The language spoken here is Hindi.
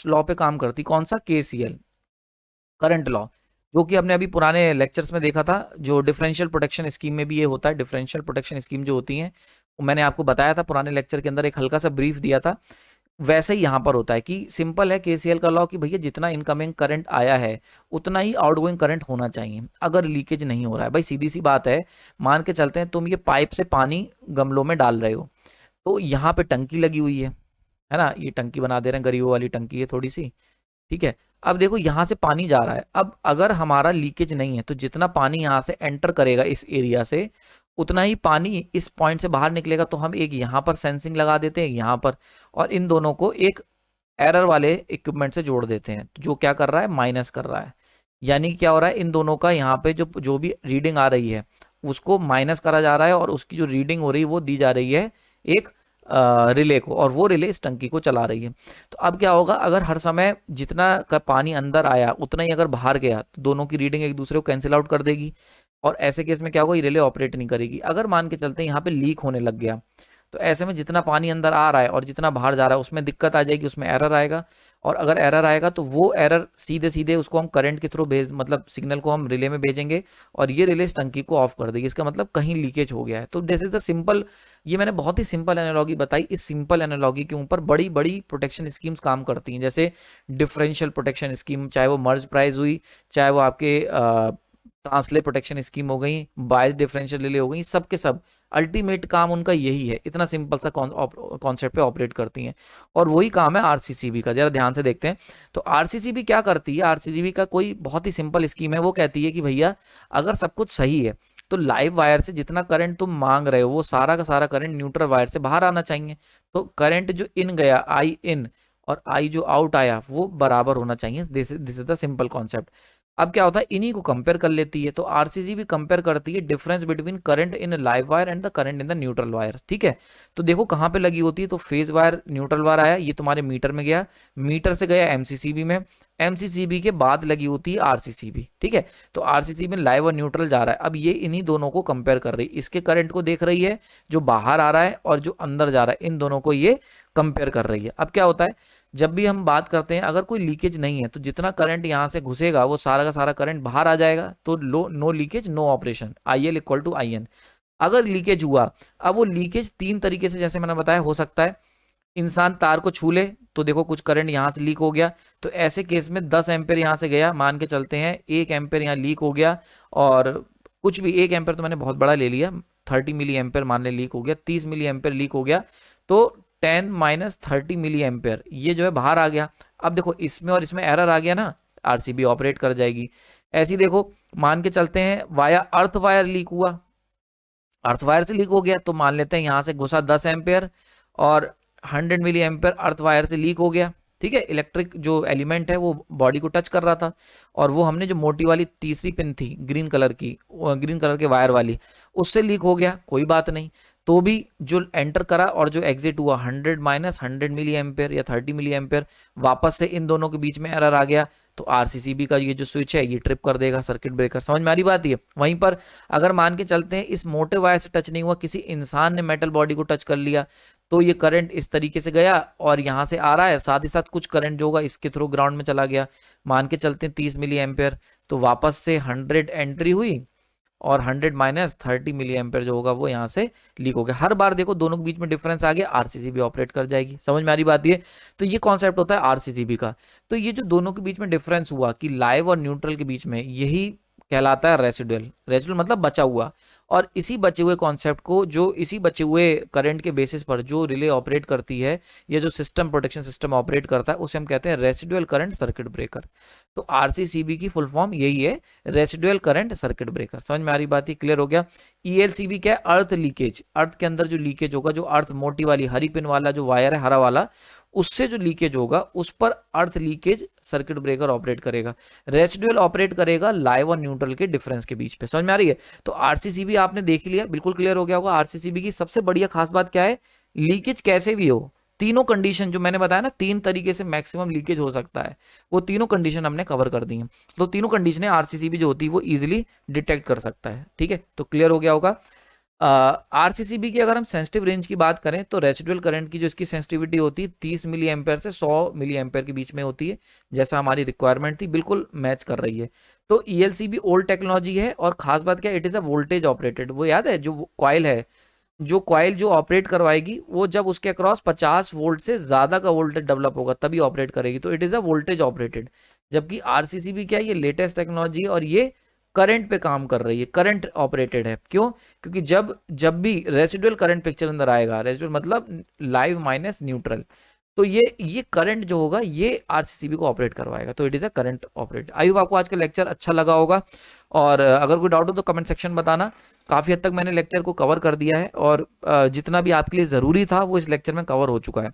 लॉ पे काम करती, कौन सा, केसीएल, करंट लॉ, जो कि हमने अभी पुराने लेक्चर्स में देखा था, जो डिफरेंशियल प्रोटेक्शन स्कीम में भी ये होता है। डिफरेंशियल प्रोटेक्शन स्कीम जो होती है वो मैंने आपको बताया था पुराने लेक्चर के अंदर, एक हल्का सा ब्रीफ दिया था। वैसे ही यहाँ पर होता है कि सिंपल है केसीएल का लॉ कि भैया जितना इनकमिंग करंट आया है उतना ही आउटगोइंग करंट होना चाहिए, अगर लीकेज नहीं हो रहा है। भाई सीधी सी बात है, मान के चलते हैं तुम ये पाइप से पानी गमलों में डाल रहे हो, तो यहाँ पे टंकी लगी हुई है ना, ये टंकी बना दे रहे हैं, गरीबों वाली टंकी है थोड़ी सी, ठीक है। अब देखो यहाँ से पानी जा रहा है, अब अगर हमारा लीकेज नहीं है तो जितना पानी यहाँ से एंटर करेगा इस एरिया से, उतना ही पानी इस पॉइंट से बाहर निकलेगा। तो हम एक यहाँ पर सेंसिंग लगा देते हैं यहाँ पर, और इन दोनों को एक एरर वाले इक्विपमेंट से जोड़ देते हैं, जो क्या कर रहा है, माइनस कर रहा है। यानी क्या हो रहा है, इन दोनों का यहाँ पे जो जो भी रीडिंग आ रही है उसको माइनस करा जा रहा है, और उसकी जो रीडिंग हो रही है वो दी जा रही है एक रिले को, और वो रिले इस टंकी को चला रही है। तो अब क्या होगा, अगर हर समय जितना का पानी अंदर आया उतना ही अगर बाहर गया तो दोनों की रीडिंग एक दूसरे को कैंसिल आउट कर देगी, और ऐसे केस में क्या होगा, ये रिले ऑपरेट नहीं करेगी। अगर मान के चलते हैं यहाँ पे लीक होने लग गया, तो ऐसे में जितना पानी अंदर आ रहा है और जितना बाहर जा रहा है उसमें दिक्कत आ जाएगी, उसमें एरर आएगा। और अगर एरर आएगा तो वो एरर सीधे सीधे उसको हम करंट के थ्रू भेज, मतलब सिग्नल को हम रिले में भेजेंगे, और ये रिले इस टंकी को ऑफ कर देगी। इसका मतलब कहीं लीकेज हो गया है। तो दिस इज द सिंपल, ये मैंने बहुत ही सिंपल एनालॉजी बताई। इस सिंपल एनालॉजी के ऊपर बड़ी बड़ी प्रोटेक्शन स्कीम्स काम करती हैं, जैसे डिफरेंशियल प्रोटेक्शन स्कीम, चाहे वो मर्ज प्राइस हुई, चाहे वो आपके ट्रांसले प्रोटेक्शन स्कीम हो गई, बायस डिफरेंशियल रिले हो गई, सब के सब अल्टीमेट काम उनका यही है। इतना सिंपल सा कॉन्सेप्ट पे ऑपरेट करती हैं, और वही काम है आरसीसीबी का। जरा ध्यान से देखते हैं। तो आरसीसीबी क्या करती है, आरसीसीबी का कोई बहुत ही सिंपल स्कीम है। वो कहती है कि भैया अगर सब कुछ सही है तो लाइव वायर से जितना करंट तुम मांग रहे हो वो सारा का सारा करंट न्यूट्रल वायर से बाहर आना चाहिए। तो करंट जो इन गया, आई इन, और आई जो आउट आया, वो बराबर होना चाहिए। This is the simple concept. अब क्या होता है, इन्हीं को कंपेयर कर लेती है। तो आरसीसी भी कंपेयर करती है difference between current in live wire and the current in the neutral wire, ठीक है। तो देखो कहाँ पे लगी होती है, तो फेज वायर न्यूट्रल वायर आया, ये तुम्हारे मीटर में गया, मीटर से गया एमसीसीबी में, एमसीसीबी के बाद लगी होती है आरसीसीबी, ठीक है। तो आरसीसीबी में लाइव और न्यूट्रल जा रहा है। अब ये इन्हीं दोनों को कंपेयर कर रही है, इसके करंट को देख रही है जो बाहर आ रहा है और जो अंदर जा रहा है, इन दोनों को ये कंपेयर कर रही है। अब क्या होता है, जब भी हम बात करते हैं अगर कोई लीकेज नहीं है तो जितना करंट यहाँ से घुसेगा वो सारा का सारा करंट बाहर आ जाएगा। तो no leakage no operation, I L equal to I N. अगर लीकेज हुआ, अब वो लीकेज तीन तरीके से, जैसे मैंने बताया, हो सकता है इंसान तार को छू ले तो देखो कुछ करंट यहाँ से लीक हो गया, तो ऐसे केस में 10 एम्पेयर यहाँ से गया, मान के चलते हैं 1 एम्पेयर यहाँ लीक हो गया, और कुछ भी 1 एम्पेयर तो मैंने बहुत बड़ा ले लिया, 30 मिली एम्पेयर मान ले लीक हो गया, 30 मिली एम्पेयर लीक हो गया, तो 10 माइनस 30 मिली एम्पेयर ये जो है बाहर आ गया। अब देखो इसमें और इसमें एरर आ गया ना, आरसीबी ऑपरेट कर जाएगी। ऐसी देखो, मान के चलते हैं वाया अर्थ वायर लीक हुआ, अर्थ वायर से लीक हो गया, तो मान लेते हैं यहाँ से घुसा 10 एम्पेयर और 100 मिली एम्पेयर अर्थ वायर से लीक हो गया, ठीक है। इलेक्ट्रिक जो एलिमेंट है वो बॉडी को टच कर रहा था, और वो हमने जो मोटी वाली तीसरी पिन थी ग्रीन कलर की, ग्रीन कलर के वायर वाली, उससे लीक हो गया, कोई बात नहीं। तो भी जो एंटर करा और जो एग्जिट हुआ 100 माइनस 100 मिली एम्पेयर या 30 मिली एम्पेयर, वापस से इन दोनों के बीच में एरर आ गया, तो आरसीसीबी का ये जो स्विच है ये ट्रिप कर देगा, सर्किट ब्रेकर। समझ में आ रही बात ये। वहीं पर अगर मान के चलते हैं इस मोटे वायर से टच नहीं हुआ, किसी इंसान ने मेटल बॉडी को टच कर लिया, तो ये करंट इस तरीके से गया और यहाँ से आ रहा है, साथ ही साथ कुछ करंट जो होगा इसके थ्रू ग्राउंड में चला गया, मान के चलते हैं 30 मिली एम्पेयर, तो वापस से 100 एंट्री हुई और 100 माइनस 30 मिली एम्पेयर जो होगा वो यहाँ से लीक हो गया। हर बार देखो दोनों के बीच में डिफरेंस आ गया, आरसीसीबी ऑपरेट कर जाएगी। समझ में आ रही बात ये। तो ये कॉन्सेप्ट होता है आरसीसीबी का। तो ये जो दोनों के बीच में डिफरेंस हुआ कि लाइव और न्यूट्रल के बीच में, यही कहलाता है रेसिडुअल। रेसिडुअल मतलब बचा हुआ, और इसी बचे हुए कॉन्सेप्ट को, जो इसी बचे हुए करंट के बेसिस पर जो रिले ऑपरेट करती है, या जो सिस्टम प्रोटेक्शन सिस्टम ऑपरेट करता है, उसे हम कहते हैं रेसिडुअल करंट सर्किट ब्रेकर। तो आरसीसीबी की फुल फॉर्म यही है, रेसिडुअल करंट सर्किट ब्रेकर। समझ में आ रही बात, ही क्लियर हो गया। ईएलसीबी क्या है, अर्थ लीकेज, अर्थ के अंदर जो लीकेज होगा, जो अर्थ मोटी वाली हरी पिन वाला जो वायर है हरा वाला, उससे जो लीकेज होगा उस पर अर्थ लीकेज सर्किट ब्रेकर ऑपरेट करेगा। रेसिडुअल ऑपरेट करेगा लाइव और न्यूट्रल के डिफरेंस के बीच पे। समझ में आ रही है। तो आरसीसीबी आपने देख लिया, बिल्कुल क्लियर हो गया होगा। आरसीसीबी की सबसे बढ़िया खास बात क्या है, लीकेज कैसे भी हो, तीनों कंडीशन जो मैंने बताया ना, 3 तरीके से मैक्सिमम लीकेज हो सकता है, वो तीनों कंडीशन हमने कवर कर दी हैं। तो तीनों कंडीशनें आरसीसीबी जो होती है वो इजीली डिटेक्ट कर सकता है, ठीक है। तो क्लियर हो गया होगा। आरसीसीबी की अगर हम सेंसिटिव रेंज की बात करें तो रेसिडुअल करंट की जो इसकी सेंसिटिविटी होती है 30 मिली एम्पेयर से 100 मिली एम्पेयर के बीच में होती है, जैसा हमारी रिक्वायरमेंट थी, बिल्कुल मैच कर रही है। तो ईएलसी भी ओल्ड टेक्नोलॉजी है, और खास बात क्या, it is a voltage operated. वो याद है, जो कॉइल है, जो कॉइल जो ऑपरेट करवाएगी, वो जब उसके अक्रॉस 50 वोल्ट से ज्यादा का वोल्टेज डेवलप होगा तभी ऑपरेट करेगी, तो it is a voltage operated. जबकि आरसीसीबी क्या है, ये लेटेस्ट टेक्नोलॉजी है और ये करंट पे काम कर रही है, करंट ऑपरेटेड है। क्यों? क्योंकि जब जब भी रेसिडुअल करंट पिक्चर अंदर आएगा, रेसिडुअल मतलब लाइव माइनस न्यूट्रल, तो ये करंट जो होगा ये आरसीसीबी को ऑपरेट करवाएगा, तो it is a current operate. I hope आपको आज का लेक्चर अच्छा लगा होगा, और अगर कोई डाउट हो तो कमेंट सेक्शन बताना। काफी हद तक मैंने लेक्चर को कवर कर दिया है, और जितना भी आपके लिए जरूरी था वो इस लेक्चर में कवर हो चुका है।